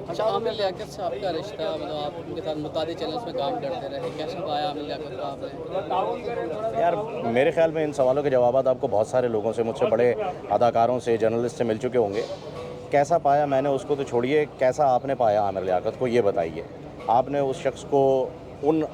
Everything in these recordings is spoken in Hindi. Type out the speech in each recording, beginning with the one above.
अच्छा, आमिर लियाकत से आपका रिश्ता, मतलब आप उनके साथ मुतादिद चैनल्स में काम करते रहे, कैसे पाया आमिर लियाकत को आपने? यार मेरे ख्याल में इन सवालों के जवाब आपको बहुत सारे लोगों से, मुझसे बड़े अदाकारों से, जर्नलिस्ट से मिल चुके होंगे। कैसा पाया मैंने उसको तो छोड़िए, कैसा आपने पाया आमिर लियाकत को ये बताइए। आपने उस शख्स को उन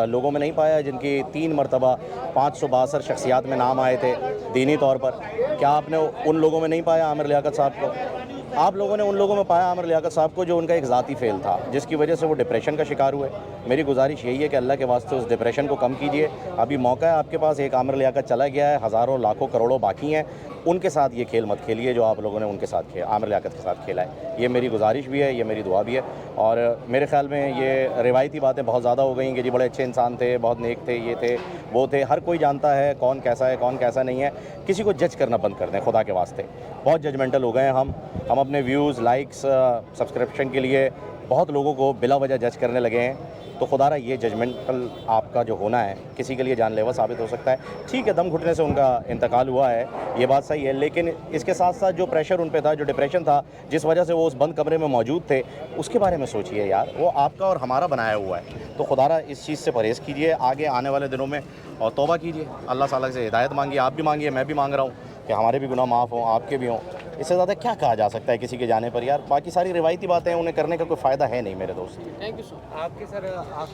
लोगों में नहीं पाया जिनकी 3 मरतबा 562 शख्सियात में नाम आए थे दीनी तौर पर। क्या आपने उन लोगों में नहीं पाया आमिर लियाकत साहब को? आप लोगों ने उन लोगों में पाया आमिर लियाकत साहब को जो उनका एक ज़ाती फ़ेल था, जिसकी वजह से वो डिप्रेशन का शिकार हुए। मेरी गुजारिश यही है कि अल्लाह के वास्ते उस डिप्रेशन को कम कीजिए। अभी मौका है आपके पास, एक आमिर लियाकत चला गया है, हज़ारों लाखों करोड़ों बाकी हैं। उनके साथ ये खेल मत खेलिए जो आप लोगों ने उनके साथ खेला, आमिर लियाकत के साथ खेला है। ये मेरी गुजारिश भी है, ये मेरी दुआ भी है। और मेरे ख़्याल में ये रिवायती बातें बहुत ज़्यादा हो गई कि जी बड़े अच्छे इंसान थे, बहुत नेक थे, ये थे, वो थे। हर कोई जानता है कौन कैसा है, कौन कैसा नहीं है। किसी को जज करना बंद कर दें खुदा के वास्ते। बहुत जजमेंटल हो गए हैं हम अपने व्यूज़, लाइक्स, सब्सक्रिप्शन के लिए बहुत लोगों को बिला वजह जज करने लगे हैं। तो खुदारा ये जजमेंटल आपका जो होना है किसी के लिए जानलेवा साबित हो सकता है। ठीक है, दम घुटने से उनका इंतकाल हुआ है, ये बात सही है, लेकिन इसके साथ साथ जो प्रेशर उन पे था, जो डिप्रेशन था, जिस वजह से वो उस बंद कमरे में मौजूद थे, उसके बारे में सोचिए यार। वो आपका और हमारा बनाया हुआ है। तो खुदारा इस चीज़ से परहेज़ कीजिए आगे आने वाले दिनों में, और तौबा कीजिए, अल्लाह ताला से हिदायत मांगिए। आप भी मांगिए, मैं भी मांग रहा हूँ कि हमारे भी गुनाह माफ़ हों, आपके भी हों। इससे ज़्यादा क्या कहा जा सकता है किसी के जाने पर यार। बाकी सारी रिवायती बातें हैं, उन्हें करने का कोई फ़ायदा है नहीं मेरे दोस्त। Thank you so much. आपके सर